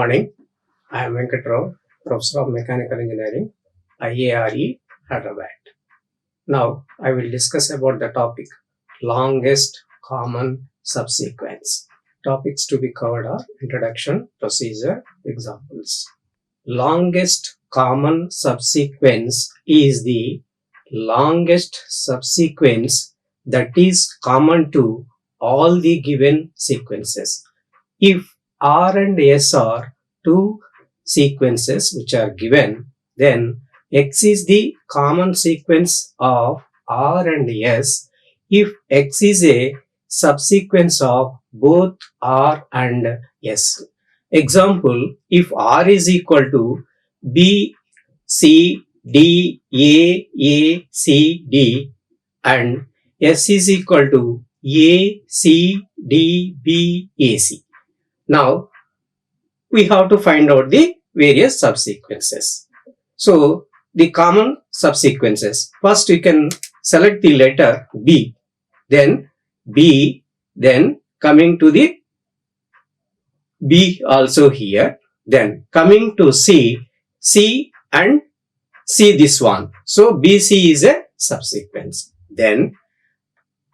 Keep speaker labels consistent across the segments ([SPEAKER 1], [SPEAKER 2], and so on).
[SPEAKER 1] morning. I am Venkata Rao, Professor of Mechanical Engineering, IARE, Hyderabad. Now, I will discuss about the topic longest common subsequence. Topics to be covered are introduction, procedure, examples. Longest common subsequence is the longest subsequence that is common to all the given sequences. If R and S are two sequences which are given, then X is the common sequence of R and S if X is a subsequence of both R and S. Example, if R is equal to B, C, D, A, C, D and S is equal to A, C, D, B, A, C. Now, we have to find out the various subsequences. So, the common subsequences. First, you can select the letter B, then coming to the B also here, then coming to C and C this one. So, BC is a subsequence. Then,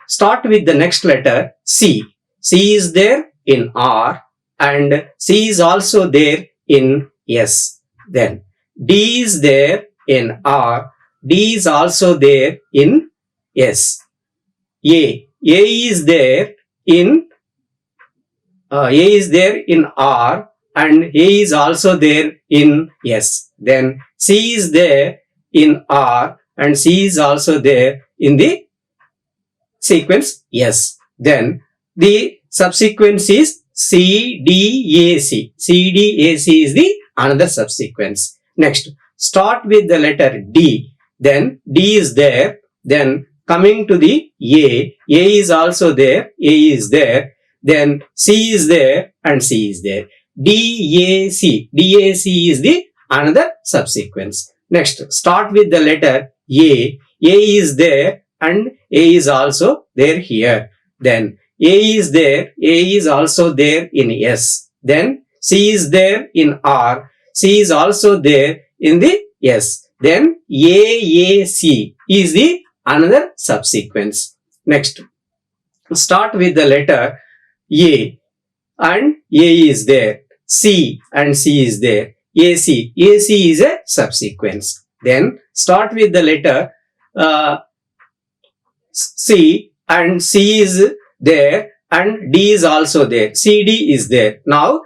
[SPEAKER 1] start with the next letter C. C is there in R and C is also there in S. Then D is there in R, D is also there in S. A is there in R and A is also there in S. Then C is there in R and C is also there in the sequence S. Then the subsequence is CDAC. CDAC is the another subsequence. Next, start with the letter D. Then D is there. Then coming to the A is also there. A is there. Then C is there and C is there. DAC. DAC is the another subsequence. Next, start with the letter A. A is there and A is also there here. Then A is there, A is also there in S. Then C is there in R, C is also there in the S. Then AAC is the another subsequence. Next, start with the letter A and A is there, C and C is there, AC. AC is a subsequence. Then start with the letter C and C is there and D is also there. CD is there. Now,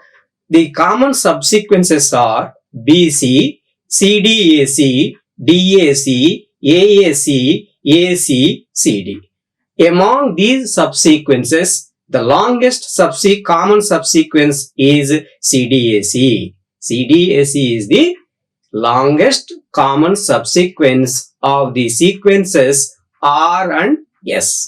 [SPEAKER 1] the common subsequences are BC, CDAC, DAC, AAC, AC, CD. Among these subsequences, the longest common subsequence is CDAC. CDAC is the longest common subsequence of the sequences R and S.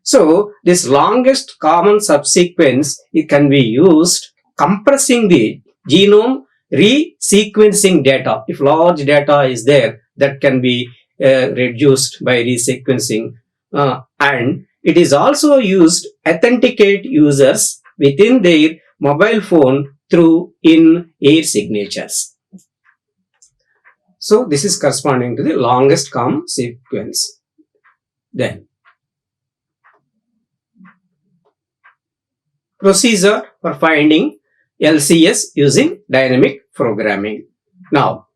[SPEAKER 1] So, this longest common subsequence, it can be used compressing the genome resequencing data. If large data is there, that can be reduced by resequencing. And it is also used authenticate users within their mobile phone through in-air signatures. So, this is corresponding to the longest common sequence. Then, procedure for finding LCS using dynamic programming. Now,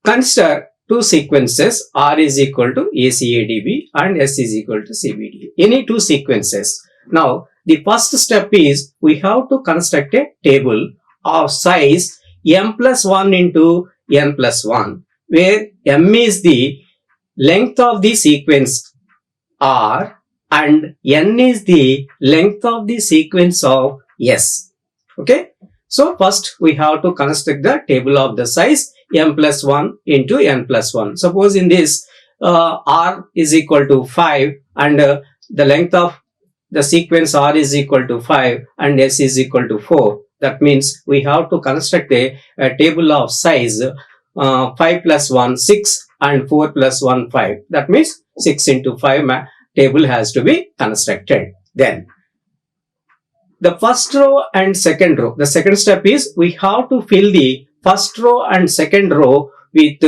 [SPEAKER 1] consider two sequences R is equal to ACADB and S is equal to CBD. Any two sequences. Now, the first step is we have to construct a table of size m plus 1 into n plus 1, where m is the length of the sequence R and n is the length of the sequence of S. Okay. So, first we have to construct the table of the size m plus 1 into n plus 1. Suppose in this R is equal to 5 and the length of the sequence R is equal to 5 and S is equal to 4. That means we have to construct a table of size 5 plus 1 6 and 4 plus 1 5. That means 6 into 5 table has to be constructed. Then the first row and second row. The second step is we have to fill the first row and second row with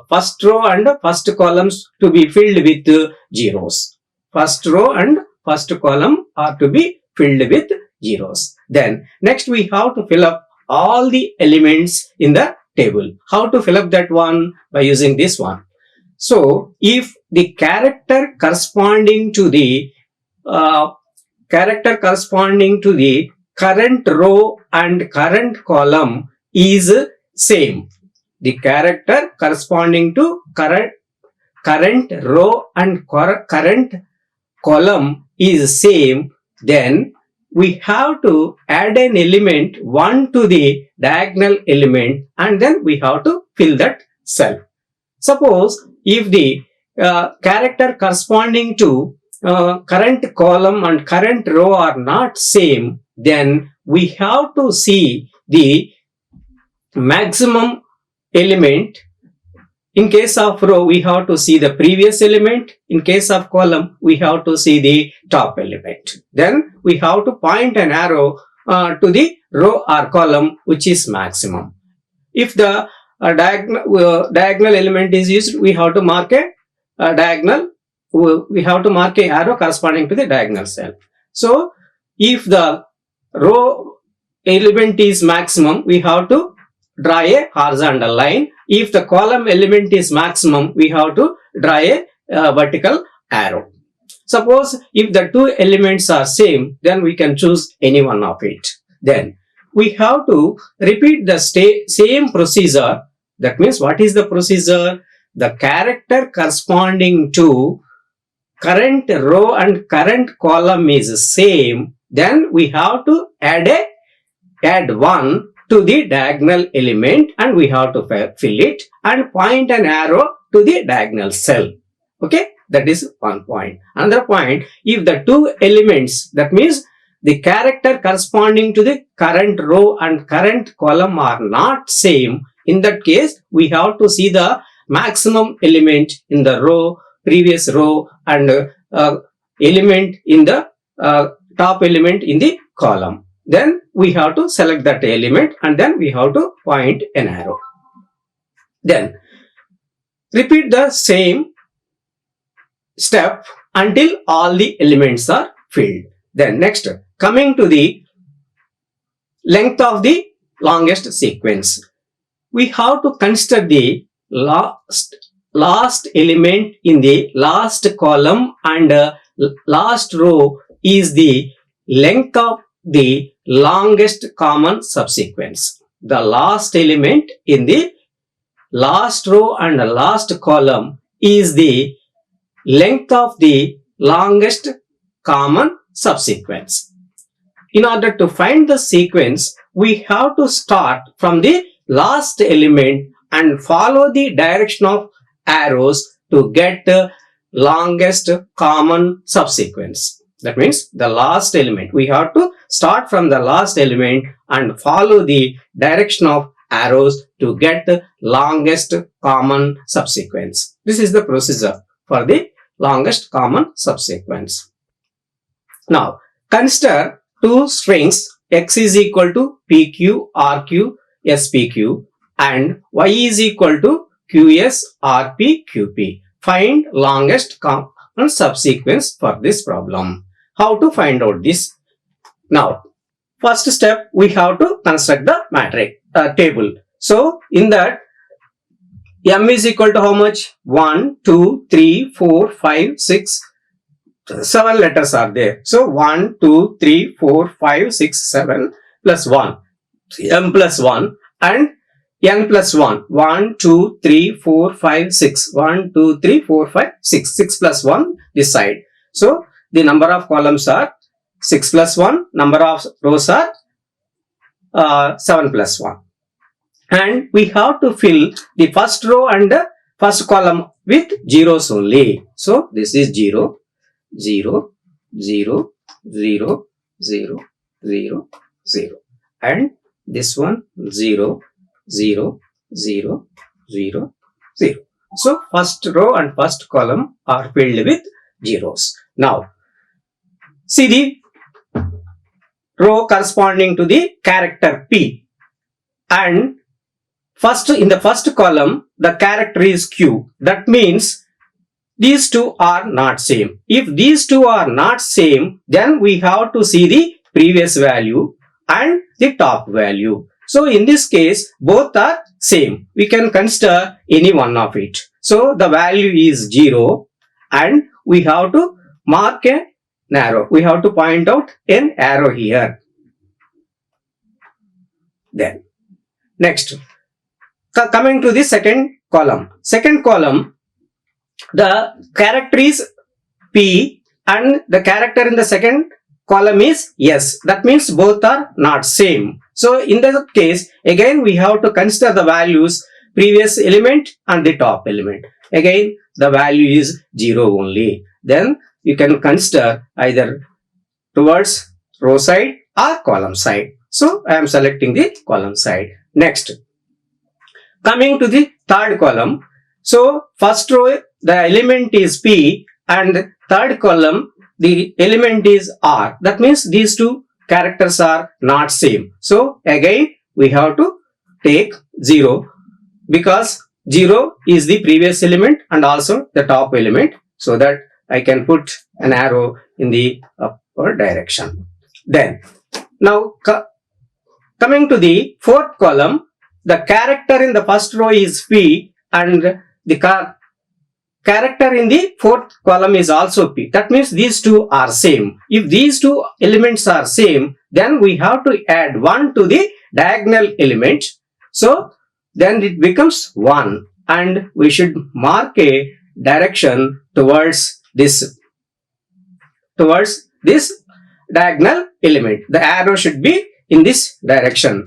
[SPEAKER 1] first row and first columns to be filled with zeros. First row and first column are to be filled with zeros. Then next we have to fill up all the elements in the table. How to fill up that one? By using this one. So if the character corresponding to the current row and current column is same, the character corresponding to current row and current column is same, then we have to add an element 1 to the diagonal element and then we have to fill that cell. Suppose if the character corresponding to current column and current row are not same, then we have to see the maximum element. In case of row, we have to see the previous element. In case of column, we have to see the top element. Then we have to point an arrow to the row or column which is maximum. If the diagonal element is used, we have to mark a diagonal. We have to mark a arrow corresponding to the diagonal cell. So if the row element is maximum, we have to draw a horizontal line. If the column element is maximum, we have to draw a vertical arrow. Suppose if the two elements are same, then we can choose any one of it. Then we have to repeat the same procedure. That means what is the procedure? The character corresponding to current row and current column is same. Then we have to add 1 to the diagonal element and we have to fill it and point an arrow to the diagonal cell. Okay, that is one point. Another point, if the two elements, that means the character corresponding to the current row and current column are not same, in that case we have to see the maximum element in the row, previous row, and element in the top element in the column. Then we have to select that element and then we have to point an arrow. Then repeat the same step until all the elements are filled. Then next, coming to the length of the longest sequence, we have to consider the last element in the last column and last row is the length of the longest common subsequence. The last element in the last row and last column is the length of the longest common subsequence. In order to find the sequence, we have to start from the last element and follow the direction of arrows to get the longest common subsequence. That means the last element. We have to start from the last element and follow the direction of arrows to get the longest common subsequence. This is the procedure for the longest common subsequence. Now, consider two strings x is equal to PQ, RQ, SPQ and y is equal to QS, RP, QP. Find longest common subsequence for this problem. How to find out this? Now, first step, we have to construct the matrix table. So, in that, M is equal to how much? 1, 2, 3, 4, 5, 6, 7 letters are there. So, 1, 2, 3, 4, 5, 6, 7 plus 1. M plus 1 and N plus 1. 1, 2, 3, 4, 5, 6. 1, 2, 3, 4, 5, 6. 6 plus 1 this side. So, the number of columns are 6 plus 1. Number of rows are 7 plus 1. And we have to fill the first row and the first column with zeros only. So, this is 0, 0, 0, 0, 0, 0, 0. And this one 0, 0, 0, 0, 0. So, first row and first column are filled with zeros. Now, see the row corresponding to the character P, and in the first column the character is Q. That means these two are not same. If these two are not same, then we have to see the previous value and the top value. So in this case, both are same. We can consider any one of it. So the value is 0 and we have to mark an arrow. We have to point out an arrow here. Then next, coming to the second column. Second column, the character is P and the character in the second column is S. That means both are not same. So in that case, again we have to consider the values previous element and the top element. Again the value is 0 only. Then you can consider either towards row side or column side. So I am selecting the column side. Next, coming to the third column. So first row the element is P and third column the element is R. That means these two characters are not same. So again we have to take 0 because 0 is the previous element and also the top element, so that I can put an arrow in the upward direction. Then now coming to the fourth column, the character in the first row is P and the character in the fourth column is also P. That means these two are same. If these two elements are same, then we have to add 1 to the diagonal element. So then it becomes 1 and we should mark a direction towards this diagonal element. The arrow should be in this direction.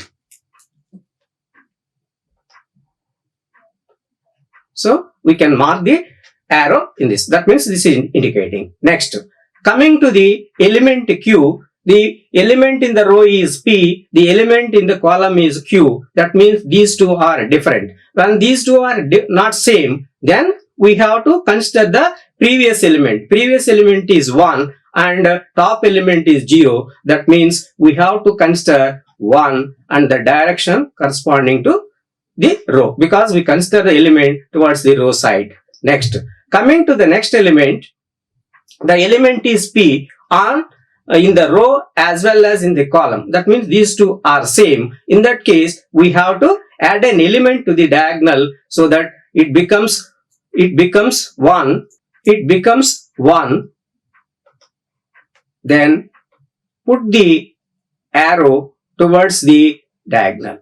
[SPEAKER 1] So we can mark the arrow in this. That means this is indicating. Next, coming to the element Q, the element in the row is P, the element in the column is Q. That means these two are different. When these two are not same, then we have to consider the previous element. Previous element is 1 and top element is 0. That means we have to consider 1 and the direction corresponding to the row, because we consider the element towards the row side. Next, coming to the next element, the element is P on in the row as well as in the column. That means these two are same. In that case, we have to add an element to the diagonal so that it becomes 1. It becomes 1. Then put the arrow towards the diagonal.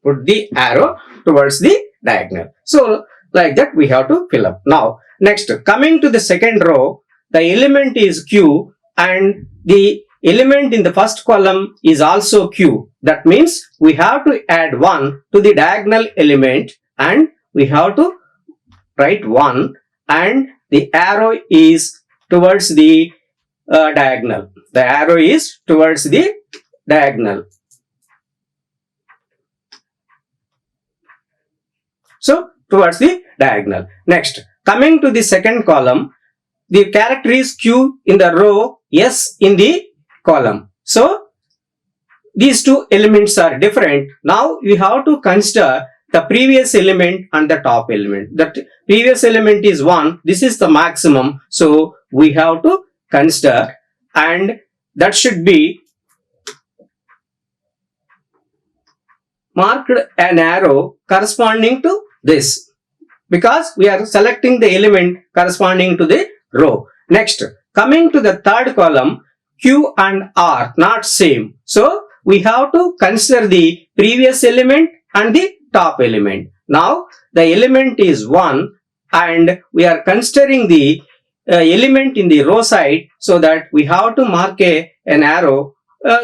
[SPEAKER 1] Put the arrow towards the diagonal. So like that we have to fill up. Now next, coming to the second row, the element is Q and the element in the first column is also Q. That means we have to add 1 to the diagonal element and we have to write 1 and the arrow is towards the diagonal. The arrow is towards the diagonal. So towards the diagonal. Next, coming to the second column, the character is Q in the row, S in the column. So these two elements are different. Now we have to consider the previous element and the top element. The previous element is 1. This is the maximum. So we have to consider, and that should be marked an arrow corresponding to this, because we are selecting the element corresponding to the row. Next, coming to the third column, Q and R not same. So we have to consider the previous element and the top element. Now the element is 1 and we are considering the element in the row side, so that we have to mark an arrow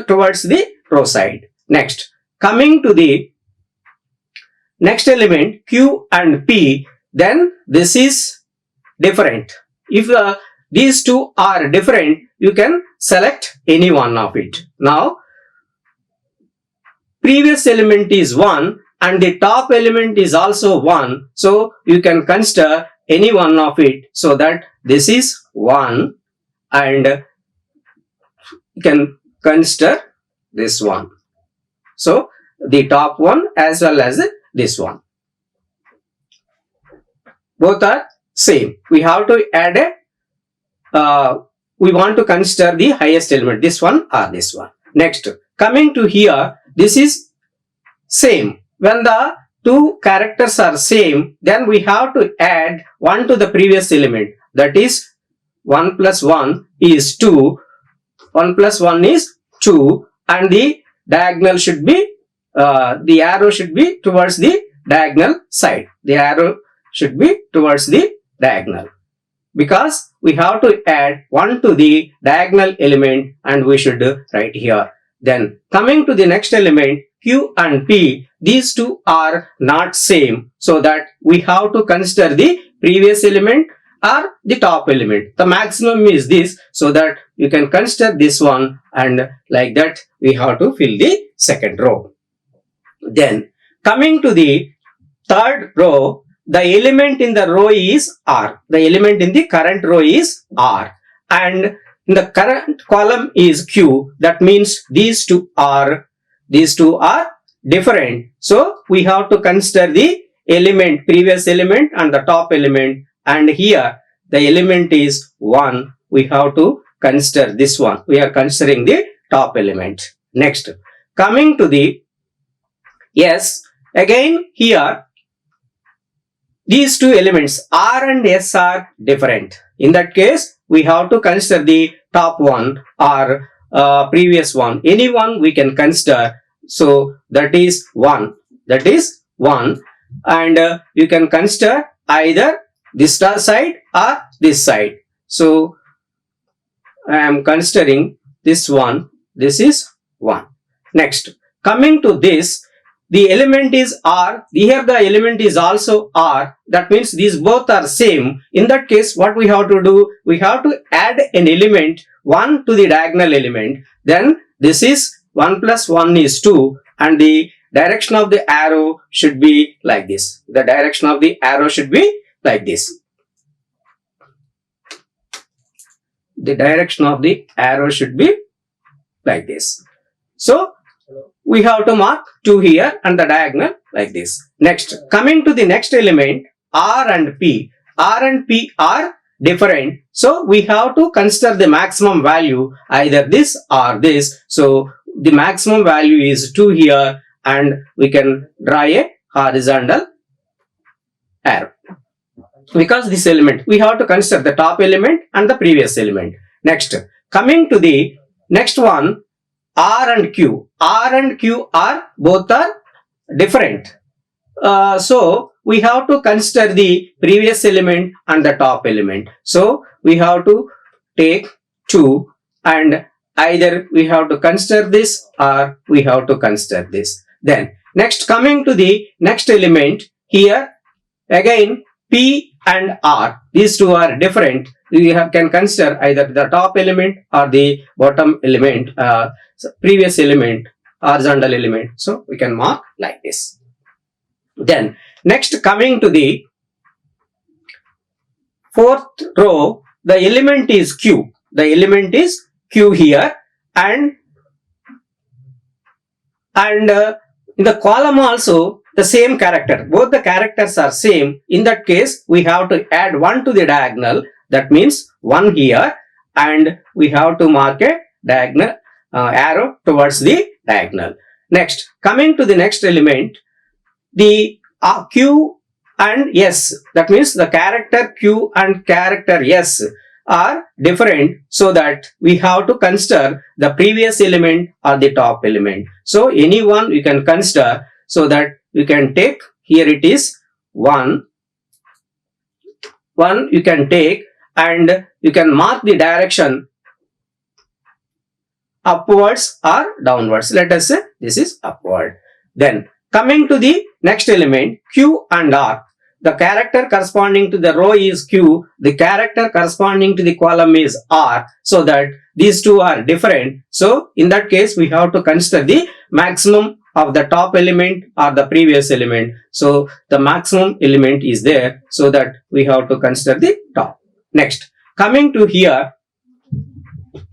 [SPEAKER 1] towards the row side. Next, coming to the next element Q and P, then this is different. If these two are different, you can select any one of it. Now previous element is 1 and the top element is also 1, so you can consider any one of it, so that this is 1 and you can consider this one. So the top one as well as this one. Both are same. We have to add a, we want to consider the highest element, this one or this one. Next, coming to here, this is same. When the two characters are same, then we have to add 1 to the previous element. That is 1 plus 1 is 2. 1 plus 1 is 2, and the diagonal should be, the arrow should be towards the diagonal side. The arrow should be towards the diagonal, because we have to add 1 to the diagonal element, and we should write here. Then coming to the next element, Q and P, these two are not same, so that we have to consider the previous element or the top element. The maximum is this, so that you can consider this one, and like that we have to fill the second row. Then coming to the third row, the element in the row is R. The element in the current row is R, and in the current column is Q. That means these two are different. So we have to consider the element, previous element and the top element, and here the element is 1. We have to consider this one. We are considering the top element. Next, coming to the S, again here these two elements R and S are different. In that case, we have to consider the top one or previous one. Any one we can consider. So that is 1. That is 1. And you can consider either this side or this side. So I am considering this one. This is 1. Next, coming to this, the element is R. Here the element is also R. That means these both are same. In that case, what we have to do? We have to add an element 1 to the diagonal element. Then this is 1 plus 1 is 2, and the direction of the arrow should be like this. The direction of the arrow should be like this. The direction of the arrow should be like this. So we have to mark 2 here and the diagonal like this. Next, coming to the next element, R and P. R and P are different. So we have to consider the maximum value, either this or this. So the maximum value is 2 here, and we can draw a horizontal arrow. Because this element, we have to consider the top element and the previous element. Next, coming to the next one, R and Q. R and Q are both are different. So we have to consider the previous element and the top element. So we have to take 2, and either we have to consider this or we have to consider this. Then next, coming to the next element, here again P and R, these two are different. We can consider either the top element or the bottom element, previous element, horizontal element. So we can mark like this. Then next, coming to the fourth row, the element is Q. The element is Q here, and in the column also the same character. Both the characters are same. In that case, we have to add 1 to the diagonal. That means 1 here, and we have to mark a diagonal arrow towards the diagonal. Next, coming to the next element, the Q and S. That means the character Q and character S are different, so that we have to consider the previous element or the top element. So any one we can consider, so that we can take, here it is 1 you can take, and you can mark the direction upwards or downwards. Let us say this is upward. Then coming to the next element, Q and R. The character corresponding to the row is Q. The character corresponding to the column is R. So that these two are different. So in that case, we have to consider the maximum of the top element or the previous element. So the maximum element is there, so that we have to consider the top. Next, coming to here,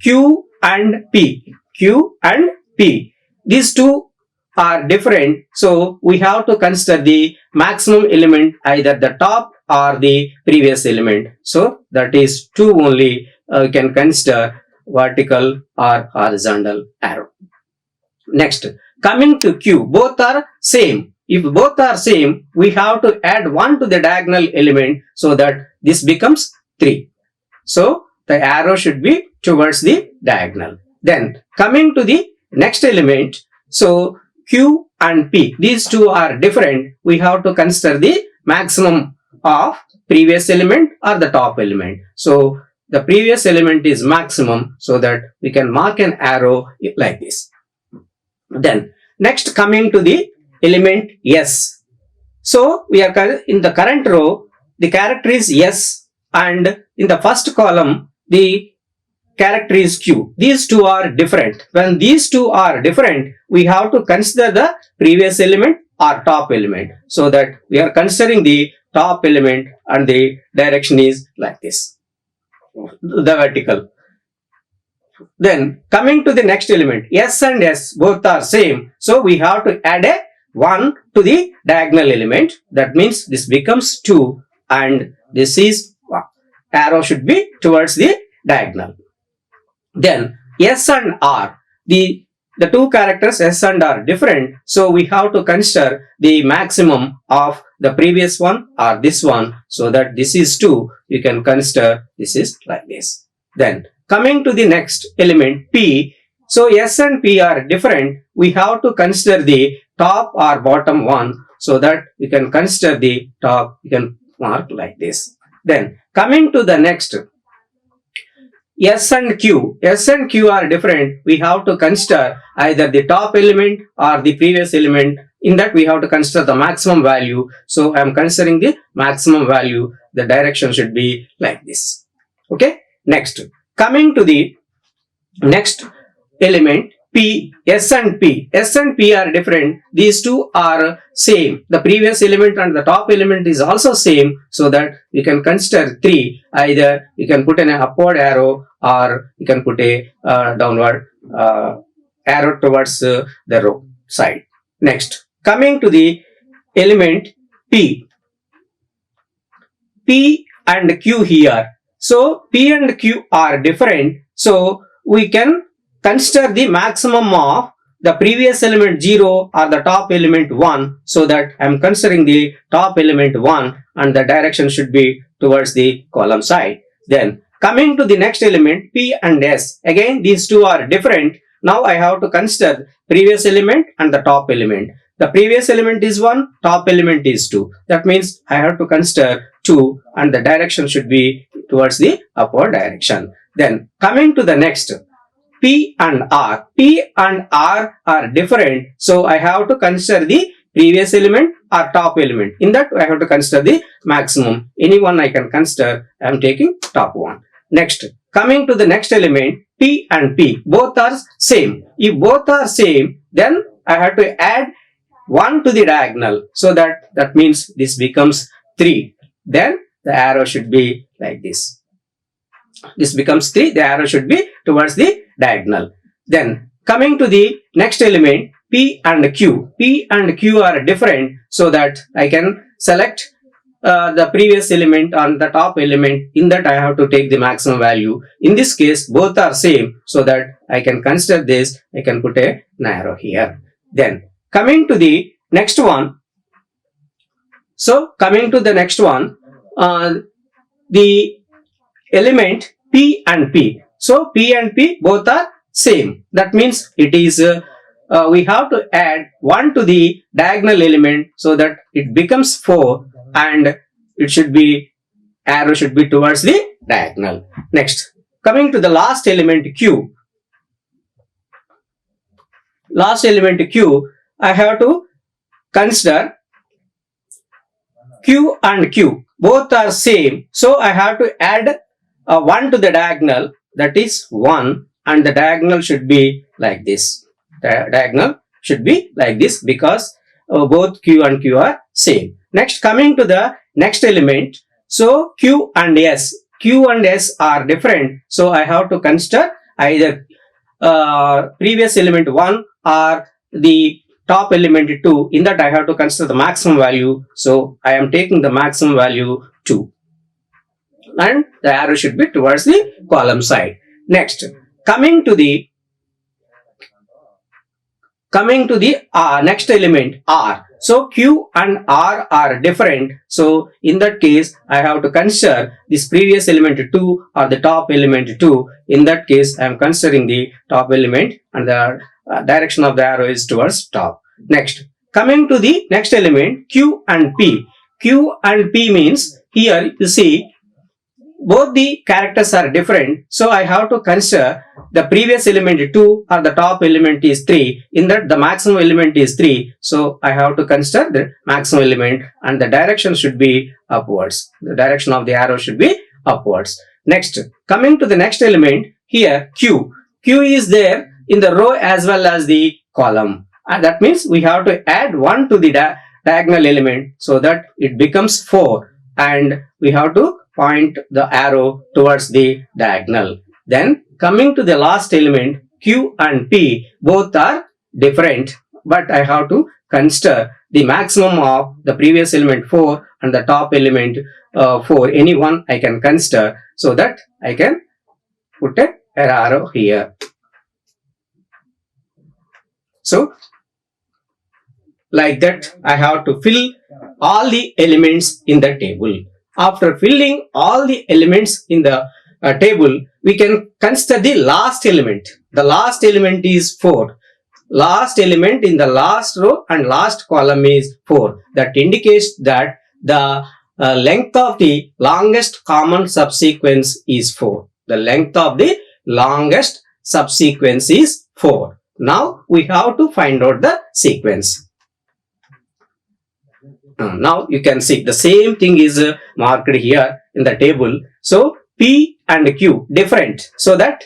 [SPEAKER 1] Q and P. Q and P. these two are different, so we have to consider the maximum element, either the top or the previous element. So that is 2 only we can consider vertical or horizontal arrow. Next, coming to Q, both are same. If both are same, we have to add 1 to the diagonal element, so that this becomes 3. So the arrow should be towards the diagonal. Then coming to the next element, so Q and P, these two are different. We have to consider the maximum of previous element or the top element. So the previous element is maximum, so that we can mark an arrow like this. Then next, coming to the element S. So we are in the current row, the character is S, and in the first column the character is Q. These two are different. When these two are different, we have to consider the previous element or top element, so that we are considering the top element and the direction is like this, the vertical. Then coming to the next element, S and S both are same, so we have to add a 1 to the diagonal element. That means this becomes 2, and this is arrow should be towards the diagonal. Then S and R, the two characters S and R different, so we have to consider the maximum of the previous one or this one, so that this is 2, you can consider this is like this. Then coming to the next element P, so S and P are different, we have to consider the top or bottom one, so that we can consider the top, you can mark like this. Then coming to the next S and Q are different, we have to consider either the top element or the previous element. In that we have to consider the maximum value, so I am considering the maximum value, the direction should be like this. Okay, next, coming to the next element P, S and P are different, these two are same, the previous element and the top element is also same, so that we can consider 3, either you can put an upward arrow or you can put a downward arrow towards the row side. Next, coming to the element P and Q here, so P and Q are different, so we can consider the maximum of the previous element 0 or the top element 1, so that I am considering the top element 1 and the direction should be towards the column side. Then coming to the next element P and S, again these two are different. Now I have to consider previous element and the top element. The previous element is 1, top element is 2. That means I have to consider 2 and the direction should be towards the upward direction. Then coming to the next P and R are different, so I have to consider the previous element or top element. In that I have to consider the maximum. Any one I can consider, I am taking top one. Next, coming to the next element P and P, both are same. If both are same, then I have to add 1 to the diagonal, so that means this becomes 3. Then the arrow should be like this. This becomes 3, the arrow should be towards the diagonal. Then coming to the next element P and Q are different, so that I can select the previous element on the top element. In that I have to take the maximum value. In this case both are same, so that I can consider this, I can put an arrow here. Then coming to the next one, so coming to the next one, the element P and P. So P and P both are same. That means it is we have to add 1 to the diagonal element, so that it becomes 4, and it should be arrow should be towards the diagonal. Next, coming to the last element Q. Last element Q, I have to consider Q and Q. Both are same, so I have to add 1 to the diagonal, that is 1, and the diagonal should be like this. The diagonal should be like this, because both Q and Q are same. Next, coming to the next element, so Q and S are different, so I have to consider either previous element 1 or the top element 2, in that I have to consider the maximum value. So I am taking the maximum value 2. And the arrow should be towards the column side. Next, coming to the next element R. So Q and R are different. So in that case, I have to consider this previous element 2 or the top element 2. In that case, I am considering the top element and the direction of the arrow is towards top. Next, coming to the next element Q and P. Q and P means here you see both the characters are different. So I have to consider the previous element 2 or the top element is 3. In that the maximum element is 3. So I have to consider the maximum element and the direction should be upwards. The direction of the arrow should be upwards. Next, coming to the next element here Q. Q is there in the row as well as the column. And that means we have to add 1 to the diagonal element so that it becomes 4. And we have to point the arrow towards the diagonal. Then coming to the last element Q and P, both are different, but I have to consider the maximum of the previous element 4 and the top element 4. Any one I can consider, so that I can put an arrow here. So like that I have to fill all the elements in the table. After filling all the elements in the table, we can consider the last element. The last element is 4. Last element in the last row and last column is 4. That indicates that the length of the longest common subsequence is 4. The length of the longest subsequence is 4. Now we have to find out the sequence. Now you can see the same thing is marked here in the table. So P and Q different, so that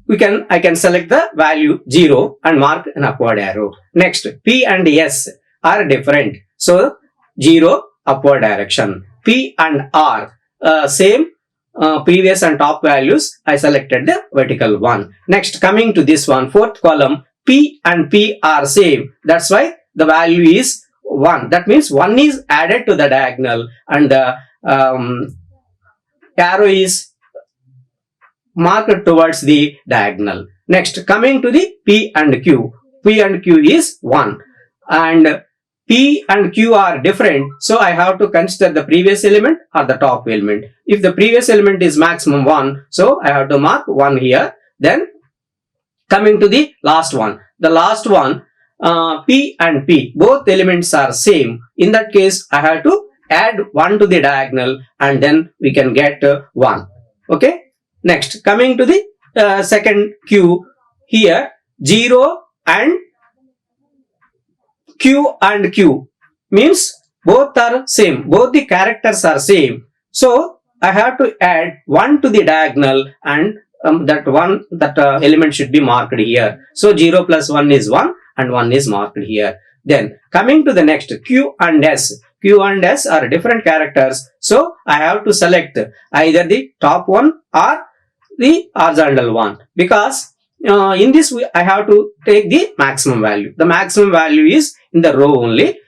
[SPEAKER 1] I can select the value 0 and mark an upward arrow. Next, P and S are different, so 0 upward direction. P and R same previous and top values, I selected the vertical one. Next, coming to this one, fourth column, P and P are same, that's why the value is 1. That means 1 is added to the diagonal and the arrow is marked towards the diagonal. Next, coming to the P and Q. P and Q is 1 and P and Q are different, so I have to consider the previous element or the top element. If the previous element is maximum 1, so I have to mark 1 here. Then coming to the last one. The last one, P and P, both elements are same. In that case, I have to add 1 to the diagonal and then we can get 1. Okay. Next, coming to the second Q, here 0 and Q means both are same. Both the characters are same. So I have to add 1 to the diagonal and that element should be marked here. So 0 plus 1 is 1. And 1 is marked here. Then coming to the next Q and S. Q and S are different characters. So I have to select either the top one or the horizontal one, because in this I have to take the maximum value. The maximum value is in the row only.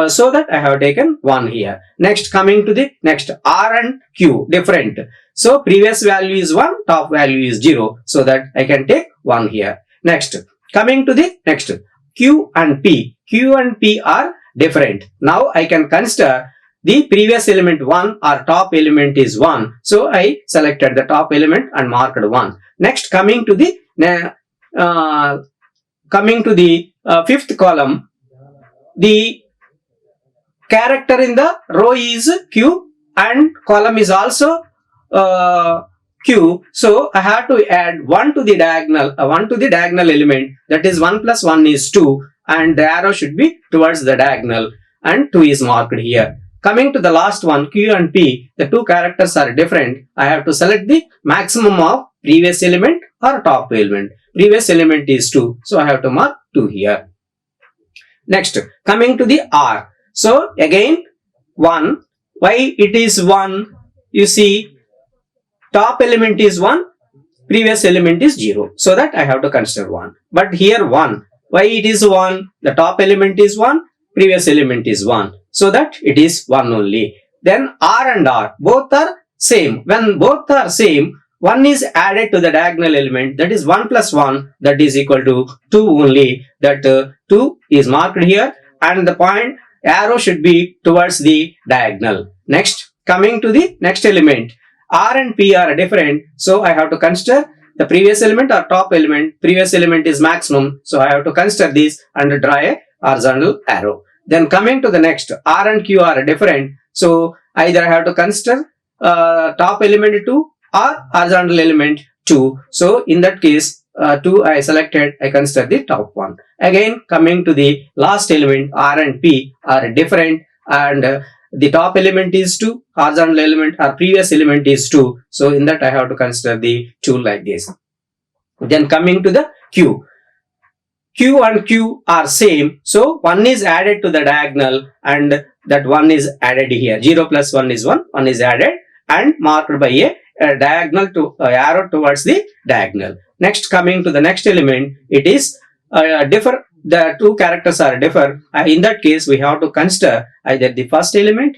[SPEAKER 1] So that I have taken 1 here. Next, coming to the next R and Q different. So previous value is 1, top value is 0. So that I can take 1 here. Next, coming to the next Q and P. Q and P are different. Now I can consider the previous element 1 or top element is 1. So I selected the top element and marked 1. Next, coming to the fifth column, the character in the row is Q and column is also Q. So I have to add 1 to the diagonal element, that is 1 plus 1 is 2, and the arrow should be towards the diagonal and 2 is marked here. Coming to the last one, Q and P, the two characters are different. I have to select the maximum of previous element or top element. Previous element is 2, so I have to mark 2 here. Next, coming to the R. So again 1. Why it is 1? You see, top element is 1, previous element is 0. So that I have to consider 1. But here 1. Why it is 1? The top element is 1, previous element is 1. So that it is 1 only. Then R and R, both are same. When both are same, 1 is added to the diagonal element, that is 1 plus 1, that is equal to 2 only. That 2 is marked here and the point arrow should be towards the diagonal. Next, coming to the next element, R and P are different, so I have to consider the previous element or top element. Previous element is maximum, so I have to consider this and draw a horizontal arrow. Then coming to the next, R and Q are different, so either I have to consider top element 2 or horizontal element 2. So in that case, 2 I selected, I consider the top one. Again, coming to the last element, R and P are different and the top element is 2, horizontal element or previous element is 2. So in that I have to consider the 2 like this. Then coming to the Q. Q and Q are same. So 1 is added to the diagonal and that 1 is added here. 0 plus 1 is 1. 1 is added and marked by a diagonal to arrow towards the diagonal. Next, coming to the next element, it is differ. The two characters are differ. In that case, we have to consider either the first element,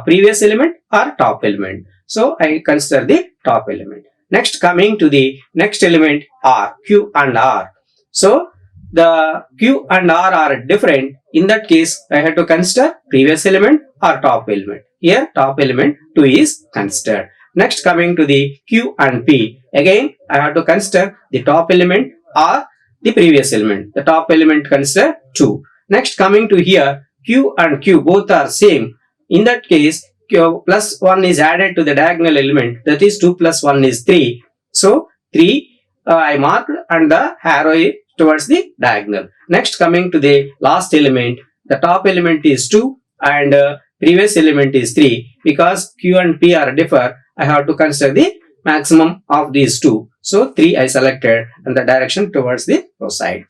[SPEAKER 1] previous element or top element. So I consider the top element. Next, coming to the next element, R, Q and R. So the Q and R are different. In that case, I have to consider previous element or top element. Here, top element 2 is considered. Next, coming to the Q and P. Again, I have to consider the top element or the previous element. The top element consider 2. Next, coming to here, Q and Q both are same. In that case, Q plus 1 is added to the diagonal element. That is 2 plus 1 is 3. So 3 I marked and the arrow is towards the diagonal. Next, coming to the last element, the top element is 2 and previous element is 3. Because Q and P are differ, I have to consider the maximum of these two. So 3 I selected and the direction towards the side.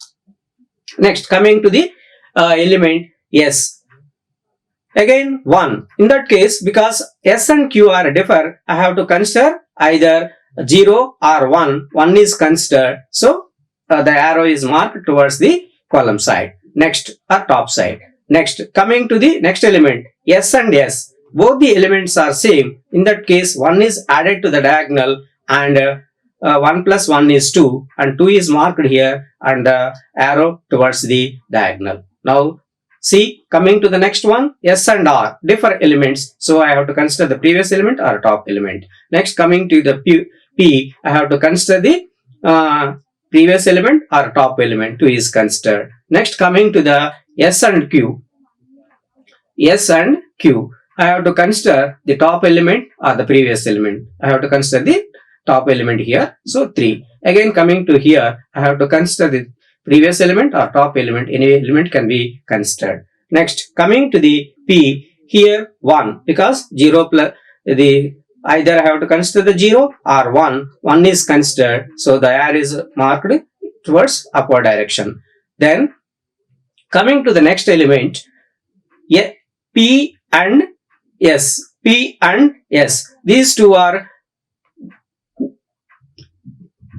[SPEAKER 1] Next, coming to the element S. Again 1. In that case, because S and Q are differ, I have to consider either 0 or 1. 1 is considered. So the arrow is marked towards the column side. Next, or top side. Next, coming to the next element, S and S. Both the elements are same. In that case, 1 is added to the diagonal and 1 plus 1 is 2 and 2 is marked here and the arrow towards the diagonal. Now, see, coming to the next one, S and R, differ elements. So I have to consider the previous element or top element. Next, coming to the P, I have to consider the previous element or top element. 2 is considered. Next, coming to the S and Q. S and Q. I have to consider the top element or the previous element. I have to consider the top element here. So 3. Again, coming to here, I have to consider the previous element or top element. Any element can be considered. Next, coming to the P, here 1 because 0 plus the either I have to consider the 0 or 1. 1 is considered. So the arrow is marked towards upward direction. Then coming to the next element, P and S. P and S. These two are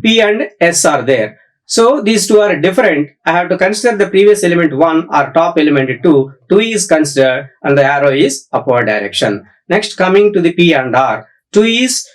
[SPEAKER 1] P and S are there. So these two are different. I have to consider the previous element 1 or top element 2. 2 is considered and the arrow is upward direction. Next, coming to the P and R. 2 is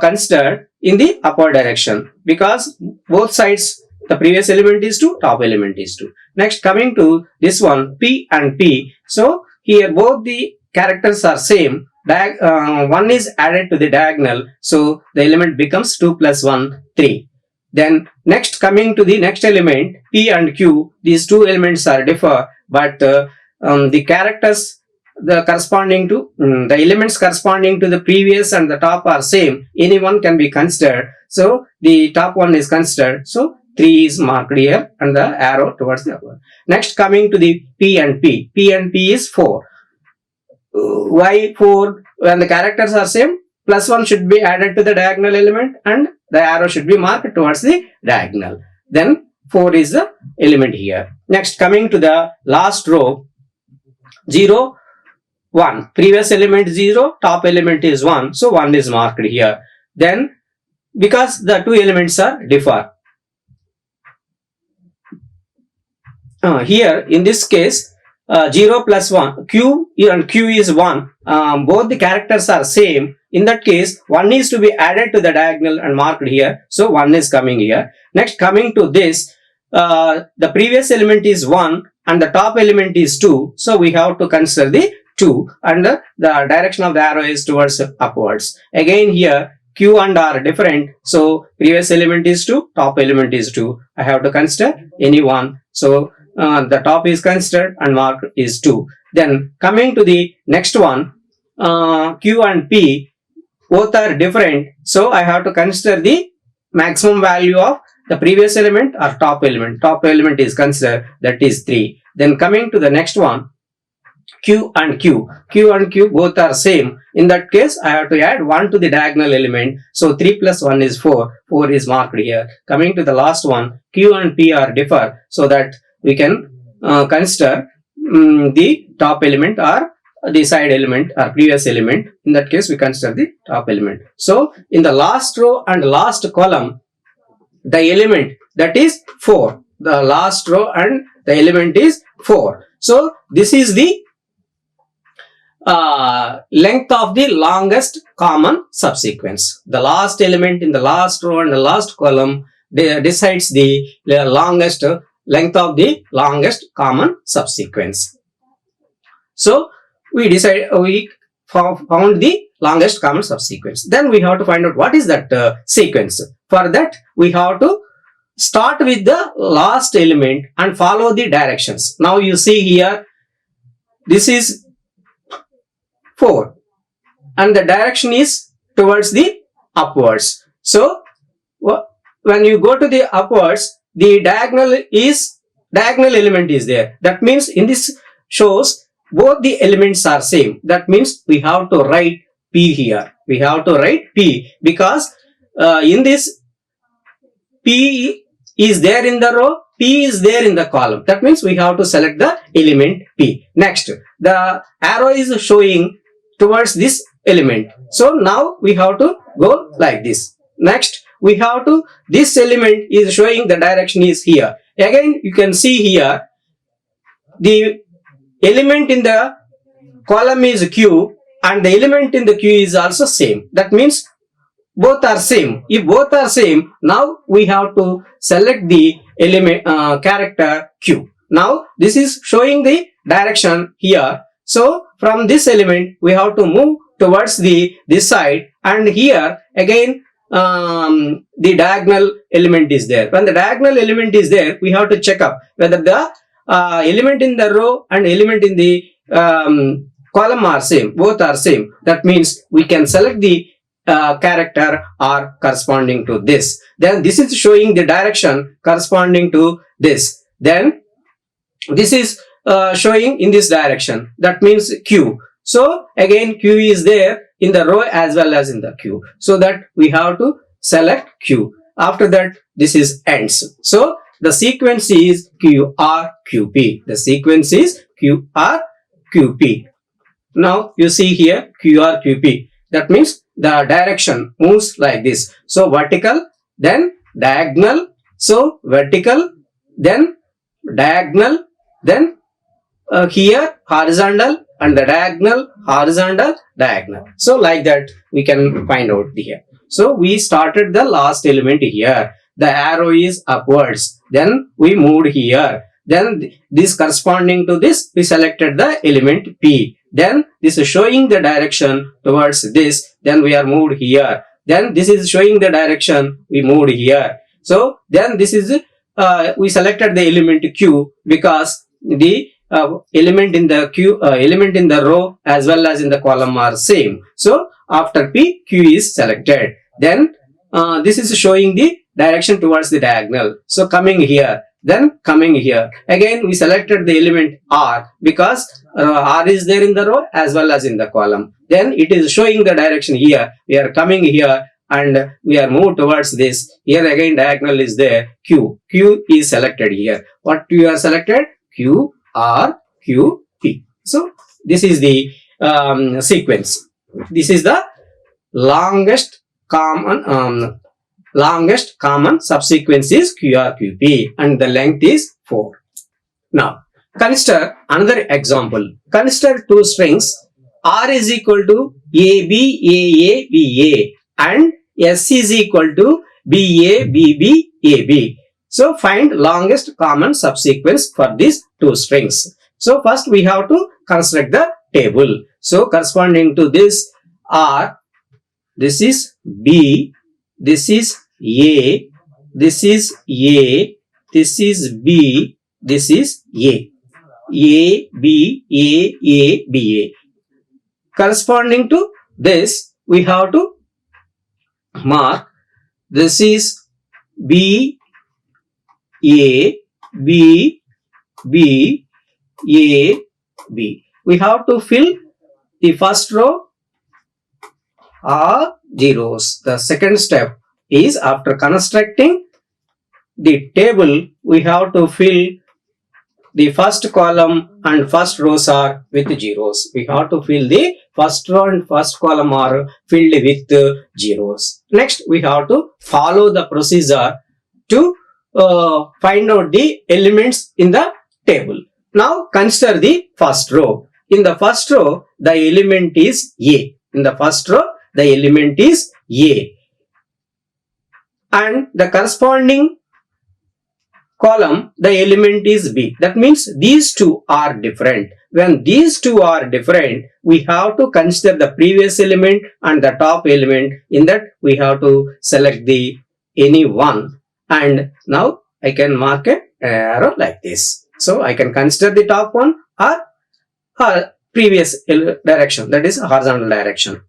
[SPEAKER 1] considered in the upward direction because both sides the previous element is 2, top element is 2. Next, coming to this one, P and P. So here both the characters are same. 1 is added to the diagonal. So the element becomes 2 plus 1, 3. Then next, coming to the next element, P and Q. These two elements are differ, but the characters the corresponding to the elements corresponding to the previous and the top are same. Any one can be considered. So the top one is considered. So 3 is marked here and the arrow towards the upward. Next, coming to the P and P. P and P is 4. Why 4? When the characters are same, plus 1 should be added to the diagonal element and the arrow should be marked towards the diagonal. Then 4 is the element here. Next, coming to the last row, 0, 1. Previous element 0, top element is 1. So 1 is marked here. Then because the two elements are differ, here in this case 0 plus 1, q and q is 1, both the characters are same. In that case 1 is to be added to the diagonal and marked here, so 1 is coming here. Next, coming to this, the previous element is 1 and the top element is 2, so we have to consider the 2 and the direction of the arrow is towards upwards. Again here q and r are different, so previous element is 2, top element is 2, I have to consider any one, so the top is considered and marked is 2. Then coming to the next one, q and p both are different, so I have to consider the maximum value of the previous element or top element. Top element is considered, that is 3. Then coming to the next one, q and q both are same. In that case I have to add 1 to the diagonal element, so 3 plus 1 is 4 is marked here. Coming to the last one, q and p are differ, so that we can consider the top element or the side element or previous element. In that case we consider the top element. So in the last row and last column, the element, that is 4, the last row and the element is 4. So this is the length of the longest common subsequence. The last element in the last row and the last column decides the longest length of the longest common subsequence. So we found the longest common subsequence. Then we have to find out what is that sequence. For that we have to start with the last element and follow the directions. Now you see here, this is 4 and the direction is towards the upwards. So when you go to the upwards, the diagonal element is there. That means in this shows both the elements are same. That means we have to write P here. We have to write P because in this P is there in the row, P is there in the column. That means we have to select the element P. Next, the arrow is showing towards this element. So now we have to go like this. Next, we have to, this element is showing the direction is here. Again, you can see here, the element in the column is Q and the element in the Q is also same. That means both are same. If both are same, now we have to select the element character Q. Now this is showing the direction here. So from this element we have to move towards this side, and here again the diagonal element is there. When the diagonal element is there, we have to check up whether the element in the row and element in the column are same. Both are same. That means we can select the character or corresponding to this. Then this is showing the direction corresponding to this. Then this is showing in this direction. That means Q. So again Q is there in the row as well as in the Q. So that we have to select Q. After that this is ends. So the sequence is QR QP. The sequence is QR QP. Now you see here QR QP. That means the direction moves like this. So vertical, then diagonal. So vertical, then diagonal, then here horizontal, and the diagonal, horizontal, diagonal. So like that we can find out here. So we started the last element here. The arrow is upwards. Then we moved here. Then this corresponding to this, we selected the element P. Then this is showing the direction towards this. Then we are moved here. Then this is showing the direction, we moved here. So then this is we selected the element Q because the element in the Q element in the row as well as in the column are same. So after P, Q is selected. Then this is showing the direction towards the diagonal. So coming here, then coming here. Again we selected the element R because R is there in the row as well as in the column. Then it is showing the direction here. We are coming here and we are moved towards this. Here again diagonal is there. Q. Q is selected here. What you are selected? Q, R, Q, P. So this is the sequence. This is the longest common subsequence is QRQP and the length is 4. Now, consider another example. Consider two strings R is equal to AB, AA, BA and S is equal to BA, BB, AB. So, find longest common subsequence for these two strings. So, first we have to construct the table. So, corresponding to this R, this is B, this is A, this is A, this is B, this is A. A, B, A, B, A. Corresponding to this, we have to mark this is B, A, B, B, A, B. We have to fill the first row are zeros. The second step is after constructing the table, we have to fill the first column and first rows are with zeros. We have to fill the first row and first column are filled with zeros. Next, we have to follow the procedure to find out the elements in the table. Now, consider the first row. In the first row, the element is A. In the first row, the element is A. And the corresponding column, the element is B. That means these two are different. When these two are different, we have to consider the previous element and the top element. In that, we have to select the any one. And now I can mark an arrow like this. So I can consider the top one or previous direction, that is horizontal direction.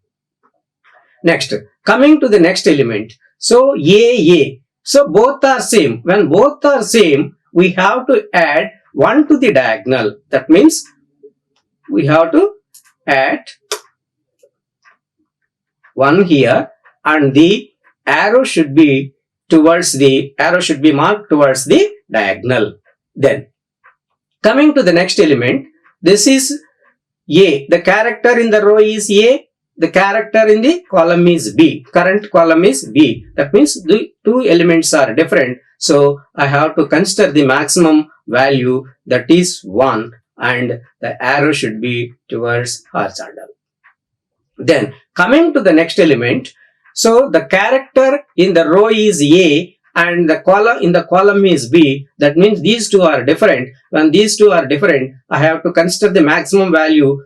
[SPEAKER 1] Next, coming to the next element. So A. So both are same. When both are same, we have to add 1 to the diagonal. That means we have to add 1 here and the arrow should be marked towards the diagonal. Then coming to the next element, this is A. The character in the row is A. The character in the column is B. Current column is B. That means the two elements are different. So I have to consider the maximum value, that is 1, and the arrow should be towards horizontal. Then coming to the next element, so the character in the row is A and the column in the column is B. That means these two are different. When these two are different, I have to consider the maximum value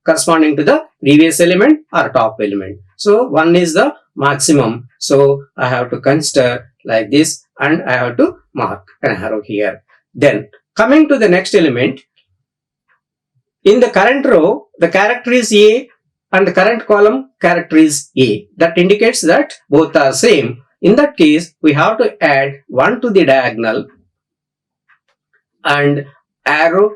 [SPEAKER 1] corresponding to the previous element or top element. So 1 is the maximum. So I have to consider like this and I have to mark an arrow here. Then coming to the next element, in the current row, the character is A and the current column character is A. That indicates that both are same. In that case, we have to add 1 to the diagonal and arrow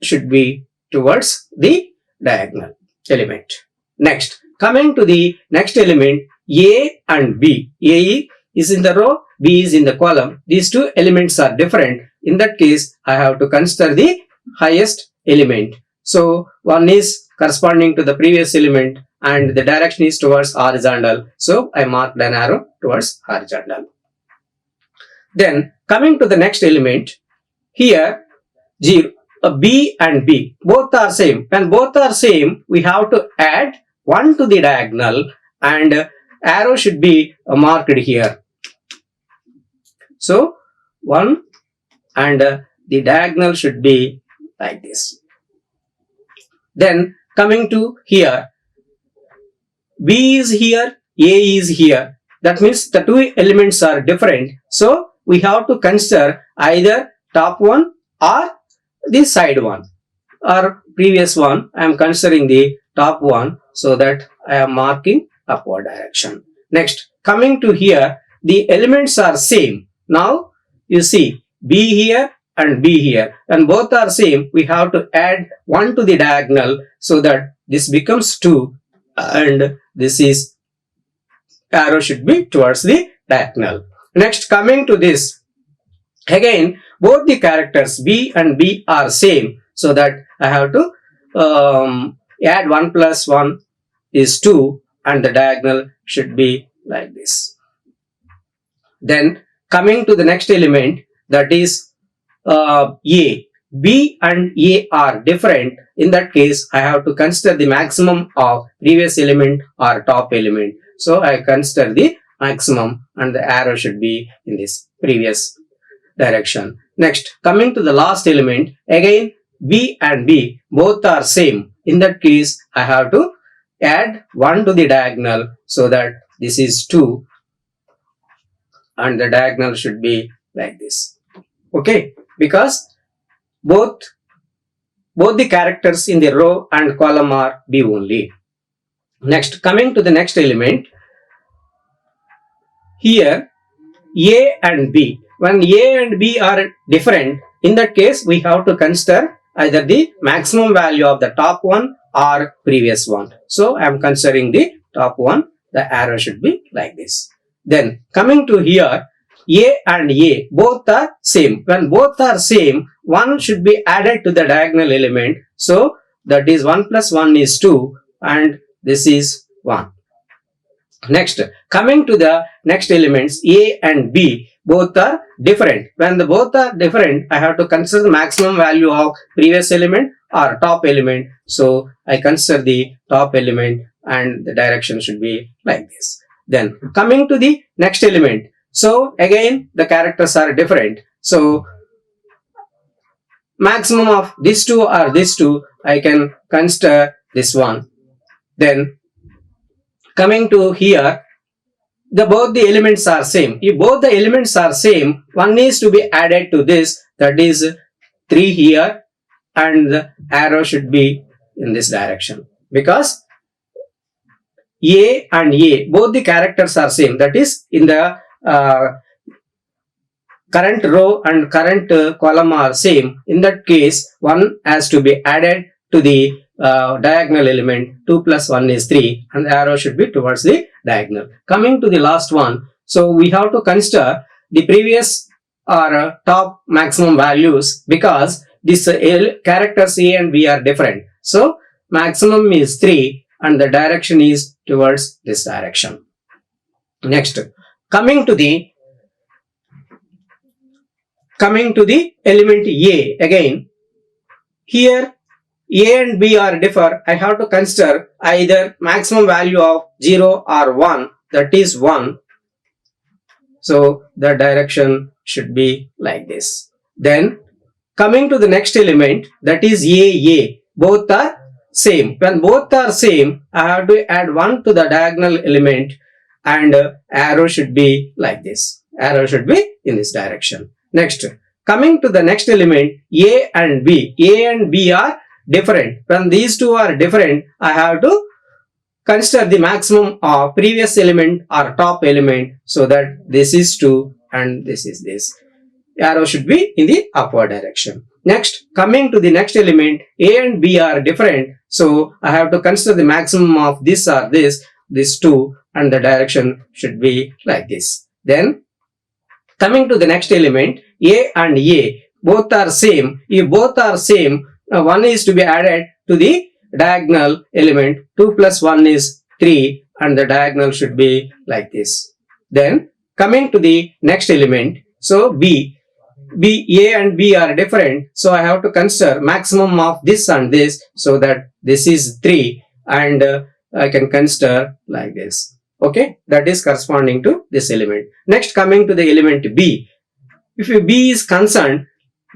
[SPEAKER 1] should be towards the diagonal element. Next, coming to the next element, A and B. A is in the row, B is in the column. These two elements are different. In that case, I have to consider the highest element. So, one is corresponding to the previous element and the direction is towards horizontal. So, I marked an arrow towards horizontal. Then, coming to the next element, here, B and B, both are same. When both are same, we have to add 1 to the diagonal and arrow should be marked here. So, 1 and the diagonal should be like this. Then, coming to here, B is here, A is here. That means the two elements are different. So, we have to consider either top one or the side one or previous one. I am considering the top one so that I am marking upward direction. Next, coming to here, the elements are same. Now, you see B here and B here, and both are same. We have to add 1 to the diagonal so that this becomes 2 and this is arrow should be towards the diagonal. Next, coming to this, again both the characters B and B are same, so that I have to add 1 plus 1 is 2 and the diagonal should be like this. Then coming to the next element, that is A. B and A are different, in that case I have to consider the maximum of previous element or top element. So I consider the maximum and the arrow should be in this previous direction. Next, coming to the last element, again B and B both are same. In that case I have to add 1 to the diagonal, so that this is 2 and the diagonal should be like this. Okay, because both the characters in the row and column are B only. Next, coming to the next element, here A and B. When A and B are different, in that case we have to consider either the maximum value of the top one or previous one. So I am considering the top one. The arrow should be like this. Then coming to here, A and A both are same. When both are same, 1 should be added to the diagonal element. So that is 1 plus 1 is 2 and this is 1. Next, coming to the next elements, A and B both are different. When the both are different, I have to consider the maximum value of previous element or top element. So I consider the top element and the direction should be like this. Then coming to the next element. So again the characters are different. So maximum of these two or these two, I can consider this one. Then coming to here, both the elements are same. If both the elements are same, 1 needs to be added to this, that is 3 here, and the arrow should be in this direction. Because A and A, both the characters are same, that is in the current row and current column are same. In that case, 1 has to be added to the diagonal element. 2 plus 1 is 3 and the arrow should be towards the diagonal. Coming to the last one, so we have to consider the previous or top maximum values, because these characters A and B are different. So maximum is 3 and the direction is towards this direction. Next, coming to the element A, again here A and B are differ. I have to consider either maximum value of 0 or 1, that is 1. So the direction should be like this. Then coming to the next element, that is A, both are same. When both are same, I have to add 1 to the diagonal element and arrow should be like this. Arrow should be in this direction. Next, coming to the next element, A and B are different. When these two are different, I have to consider the maximum of previous element or top element, so that this is 2 and this is this. Arrow should be in the upward direction. Next, coming to the next element, A and B are different, so I have to consider the maximum of this or this 2 and the direction should be like this. Then coming to the next element, A and A both are same. If both are same, 1 is to be added to the diagonal element. 2 plus 1 is 3 and the diagonal should be like this. Then coming to the next element, so A and B are different, so I have to consider maximum of this and this, so that this is 3 and I can consider like this. Okay, that is corresponding to this element. Next, coming to the element B. If B is concerned,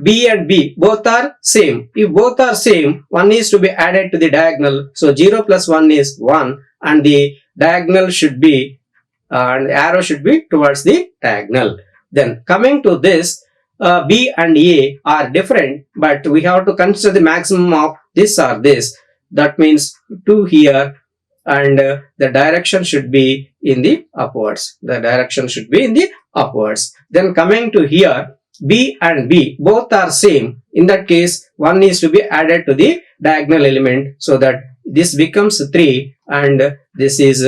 [SPEAKER 1] B and B both are same. If both are same, 1 is to be added to the diagonal. So 0 plus 1 is 1 and the diagonal should be and the arrow should be towards the diagonal. Then coming to this, B and A are different, but we have to consider the maximum of this or this. That means 2 here and the direction should be in the upwards. The direction should be in the upwards. Then coming to here, B and B both are same. In that case, 1 needs to be added to the diagonal element, so that this becomes 3 and this is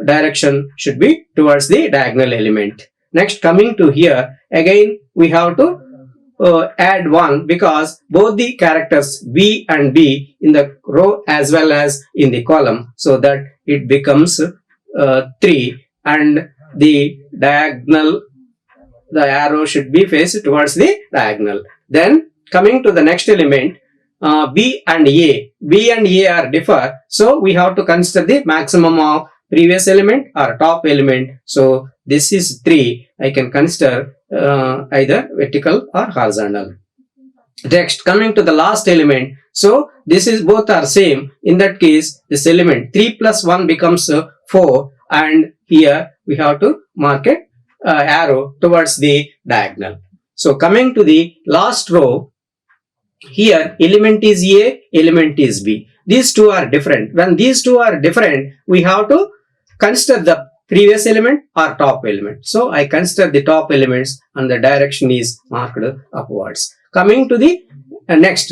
[SPEAKER 1] direction should be towards the diagonal element. Next, coming to here, again we have to add 1, because both the characters B and B in the row as well as in the column, so that it becomes 3 and the diagonal, the arrow should be faced towards the diagonal. Then coming to the next element, B and A are differ. So we have to consider the maximum of previous element or top element. So this is 3. I can consider either vertical or horizontal. Next, coming to the last element. So this is both are same. In that case, this element 3 plus 1 becomes 4, and here we have to mark a arrow towards the diagonal. So coming to the last row, here element is A, element is B. These two are different. When these two are different, we have to consider the previous element or top element. So I consider the top elements and the direction is marked upwards. Coming to the next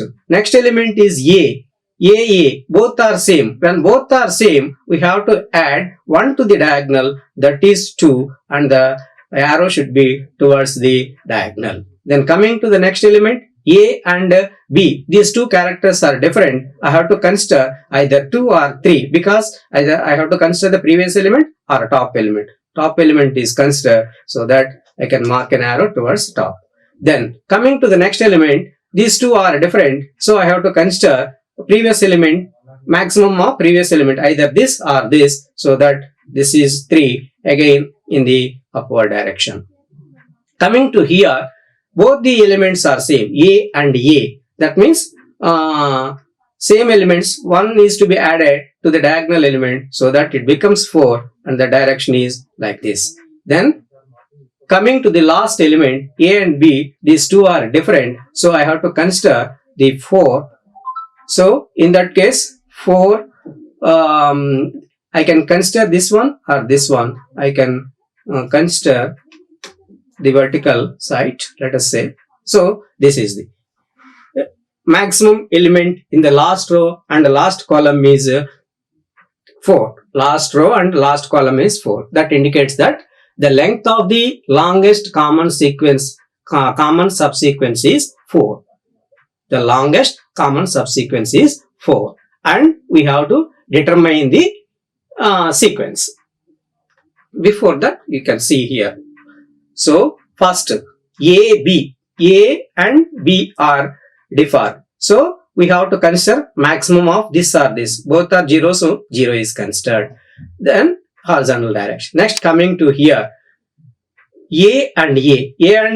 [SPEAKER 1] element is A, both are same. When both are same, we have to add 1 to the diagonal, that is 2, and the arrow should be towards the diagonal. Then coming to the next element, A and B, these two characters are different. I have to consider either 2 or 3, because either I have to consider the previous element or a top element. Top element is considered, so that I can mark an arrow towards top. Then coming to the next element, these two are different, so I have to consider previous element, maximum of previous element, either this or this, so that this is 3, again in the upward direction. Coming to here, both the elements are same, A and A. That means same elements, one is to be added to the diagonal element, so that it becomes 4, and the direction is like this. Then coming to the last element, A and B, these two are different, so I have to consider the 4. So in that case, 4, I can consider this one or this one. I can consider the vertical side, let us say. So this is the maximum element in the last row and the last column is 4. Last row and last column is 4. That indicates that the length of the longest common subsequence is 4. The longest common subsequence is 4, and we have to determine the sequence. Before that, you can see here. So first, A and B are differ. So we have to consider maximum of this or this. Both are 0, so 0 is considered. Then horizontal direction. Next, coming to here, A and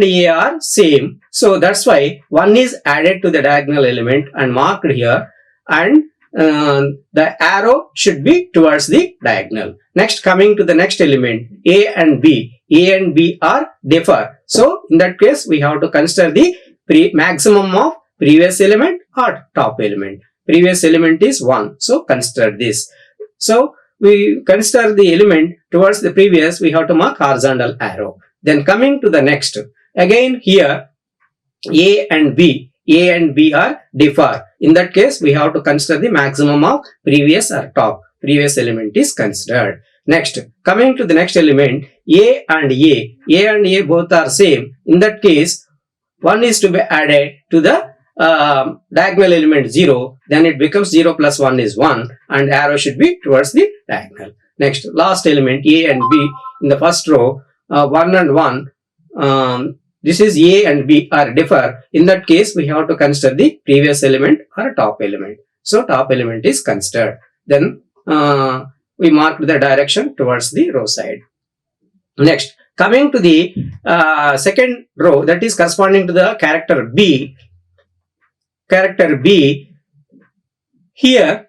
[SPEAKER 1] A are same. So that's why one is added to the diagonal element and marked here, and the arrow should be towards the diagonal. Next, coming to the next element, A and B are differ. So in that case, we have to consider the maximum of previous element or top element. Previous element is 1, so consider this. So we consider the element towards the previous, we have to mark horizontal arrow. Then coming to the next, again here A and B are differ. In that case, we have to consider the maximum of previous or top. Previous element is considered. Next, coming to the next element, A and A both are same. In that case, one is to be added to the diagonal element 0, then it becomes 0 plus 1 is 1, and arrow should be towards the diagonal. Next, last element, A and B in the first row, 1 and 1, this is A and B are differ. In that case, we have to consider the previous element or top element. So top element is considered. Then we mark the direction towards the row side. Next, coming to the second row, that is corresponding to the character B. Character B, here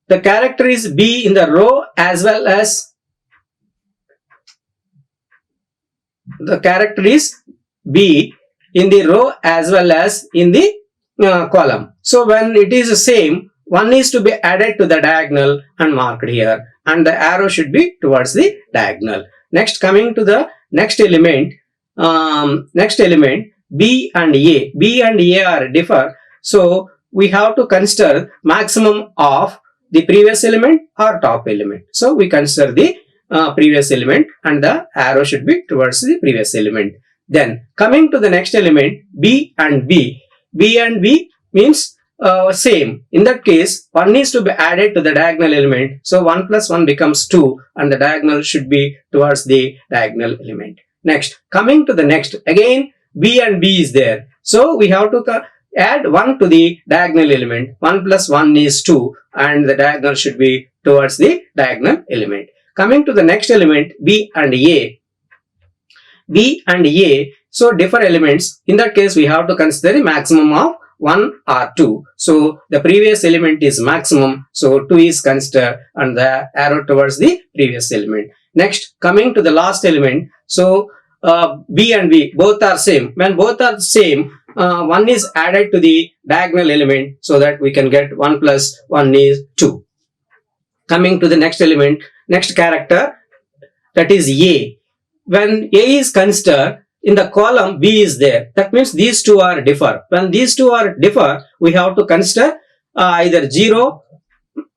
[SPEAKER 1] the character is B in the row as well as the character is B in the row as well as in the column. So when it is the same, one is to be added to the diagonal and marked here, and the arrow should be towards the diagonal. Next, coming to the next element, B and A are differ. So we have to consider maximum of the previous element or top element. So we consider the previous element, and the arrow should be towards the previous element. Then coming to the next element, B and B means same. In that case, one needs to be added to the diagonal element. So 1 plus 1 becomes 2, and the diagonal should be towards the diagonal element. Next, coming to the next, again B and B is there. So we have to add 1 to the diagonal element. 1 plus 1 is 2 and the diagonal should be towards the diagonal element. Coming to the next element, B and A. B and A, so differ elements. In that case, we have to consider the maximum of 1 or 2. So the previous element is maximum, so 2 is considered and the arrow towards the previous element. Next, coming to the last element, so B and B both are same. When both are same, 1 is added to the diagonal element so that we can get 1 plus 1 is 2. Coming to the next element, next character, that is A. When A is considered, in the column B is there. That means these two are differ. When these two are differ, we have to consider either 0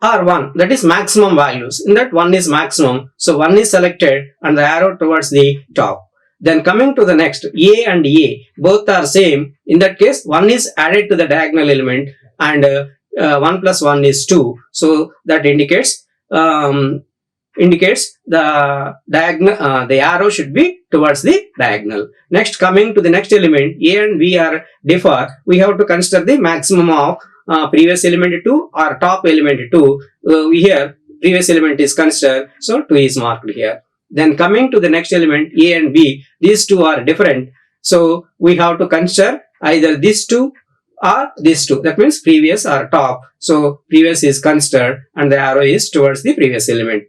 [SPEAKER 1] or 1. That is maximum values. In that 1 is maximum. So 1 is selected and the arrow towards the top. Then coming to the next, A and A, both are same. In that case, 1 is added to the diagonal element and 1 plus 1 is 2. So that indicates the diagonal, the arrow should be towards the diagonal. Next, coming to the next element, A and B are differ. We have to consider the maximum of previous element 2 or top element 2. Here, previous element is considered, so 2 is marked here. Then coming to the next element, A and B, these two are different. So we have to consider either these two or these two. That means previous or top. So previous is considered and the arrow is towards the previous element.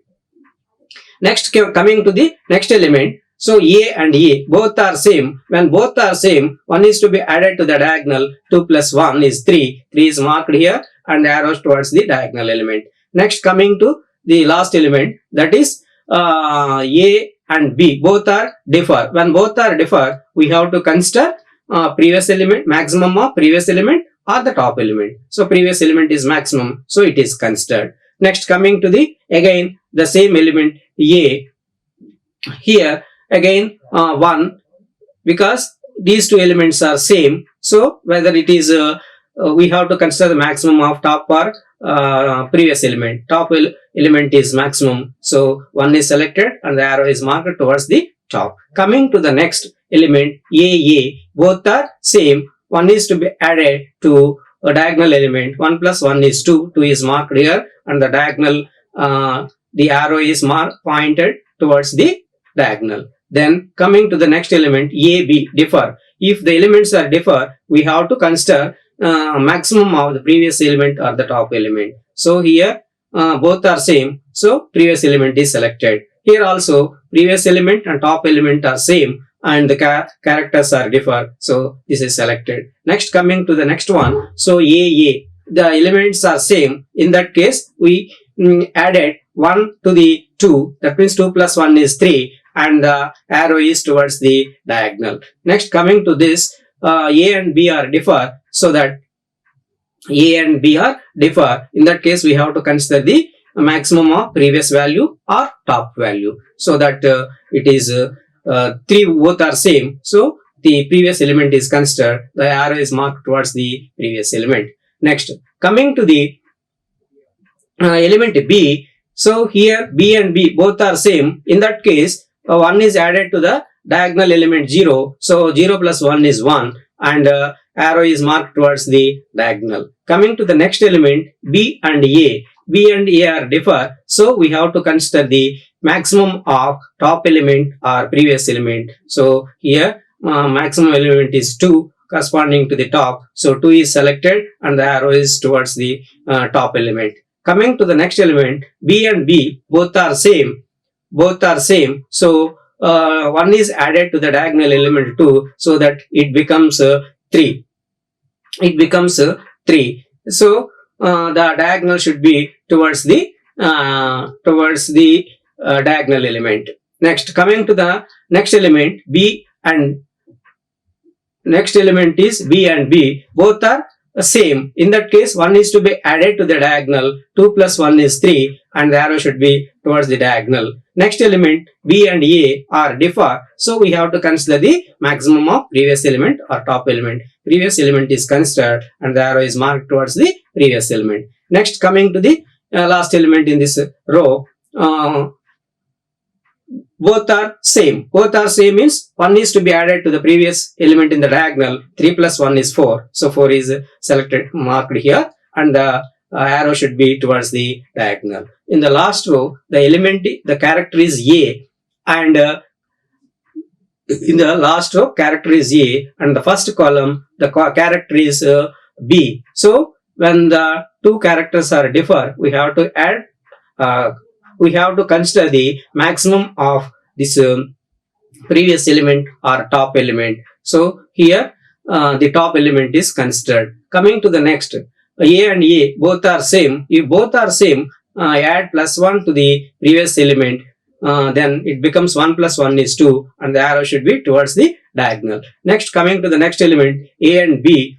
[SPEAKER 1] Next, coming to the next element, so A and A both are same. When both are same, 1 is to be added to the diagonal. 2 plus 1 is 3. 3 is marked here and the arrow towards the diagonal element. Next, coming to the last element, that is A and B both are differ. When both are differ, we have to consider previous element, maximum of previous element or the top element. So previous element is maximum, so it is considered. Next, coming to the again the same element A. Here again 1, because these two elements are same. So whether it is we have to consider the maximum of top or previous element. Top element is maximum, so 1 is selected and the arrow is marked towards the top. Coming to the next element, A, both are same. 1 is to be added to a diagonal element. 1 plus 1 is 2. 2 is marked here and the diagonal, the arrow is pointed towards the diagonal. Then coming to the next element, A, B differ. If the elements are differ, we have to consider maximum of the previous element or the top element. So here both are same, so previous element is selected. Here also previous element and top element are same and the characters are differ, so this is selected. Next, coming to the next one, so A, the elements are same. In that case, we added 1 to the 2, that means 2 plus 1 is 3 and the arrow is towards the diagonal. Next, coming to this, A and B are differ, so that A and B are differ. In that case, we have to consider the maximum of previous value or top value, so that it is 3 both are same. So the previous element is considered, the arrow is marked towards the previous element. Next, coming to the element B, so here B and B both are same. In that case, 1 is added to the diagonal element 0, so 0 plus 1 is 1 and arrow is marked towards the diagonal. Coming to the next element, B and A are differ, so we have to consider the maximum of top element or previous element. So here maximum element is 2 corresponding to the top, so 2 is selected and the arrow is towards the top element. Coming to the next element, B and B both are same, so 1 is added to the diagonal element 2, so that it becomes 3. So the diagonal should be towards the diagonal element. Next, coming to the next element, B and B both are same. In that case, 1 is to be added to the diagonal. 2 plus 1 is 3 and the arrow should be towards the diagonal. Next element, B and A are differ, so we have to consider the maximum of previous element or top element. Previous element is considered and the arrow is marked towards the previous element. Next, coming to the last element in this row, both are same. Both are same means 1 is to be added to the previous element in the diagonal. 3 plus 1 is 4. So 4 is selected, marked here, and the arrow should be towards the diagonal. In the last row, the element, the character is A, and in the last row, character is A, and the first column, the character is B. So when the two characters are differ, we have to add, we have to consider the maximum of this previous element or top element. So here the top element is considered. Coming to the next, A and A both are same. If both are same, add plus 1 to the previous element, then it becomes 1 plus 1 is 2, and the arrow should be towards the diagonal. Next, coming to the next element, A and B,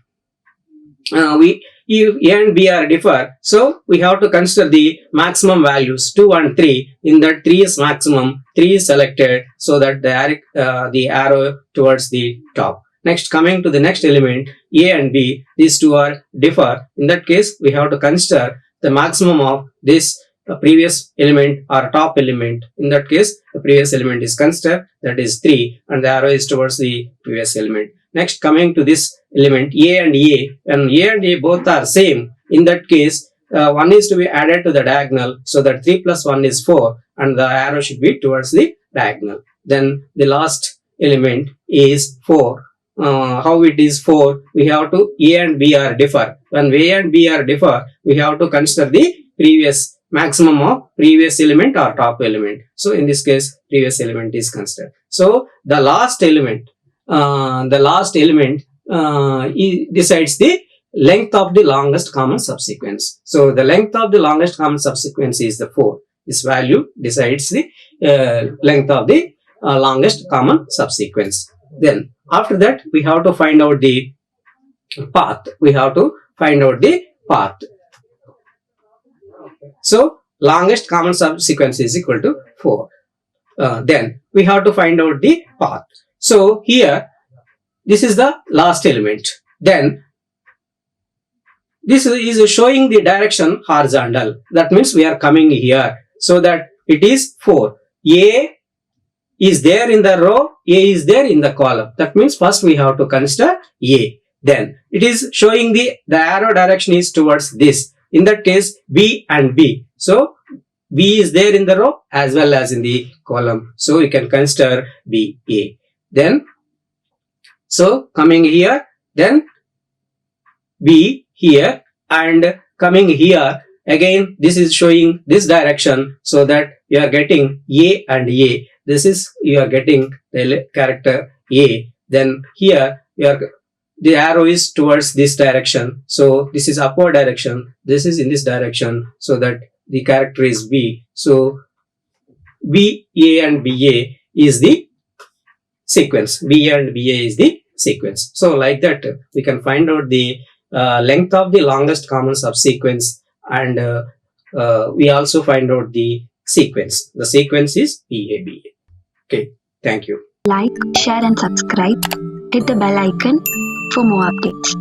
[SPEAKER 1] if A and B are differ, so we have to consider the maximum values 2 and 3. In that 3 is maximum, 3 is selected, so that the arrow towards the top. Next, coming to the next element, A and B, these two are differ. In that case, we have to consider the maximum of this previous element or top element. In that case, the previous element is considered, that is 3, and the arrow is towards the previous element. Next, coming to this element A and A, and A and A both are same. In that case, 1 is to be added to the diagonal, so that 3 plus 1 is 4, and the arrow should be towards the diagonal. Then the last element is 4. How it is 4? We have to, A and B are differ. When A and B are differ, we have to consider the previous maximum of previous element or top element. So in this case, previous element is considered. So the last element decides the length of the longest common subsequence. So the length of the longest common subsequence is the 4. This value decides the length of the longest common subsequence. Then after that, we have to find out the path. So longest common subsequence is equal to 4. Then we have to find out the path. So here, this is the last element. Then this is showing the direction horizontal. That means we are coming here, so that it is 4. A is there in the row, A is there in the column. That means first we have to consider A. Then it is showing the arrow direction is towards this. In that case, B and B. So B is there in the row as well as in the column. So we can consider B, A. Then, so coming here, then B here, and coming here, again this is showing this direction, so that you are getting A and A. This is, you are getting the character A. Then here the arrow is towards this direction. So this is upward direction. This is in this direction, so that the character is B. So B, A and BA is the sequence. B and BA is the sequence. So like that, we can find out the length of the longest common subsequence, and we also find out the sequence. The sequence is BABA. Okay, thank you.
[SPEAKER 2] Like, share and subscribe. Hit the bell icon for more updates.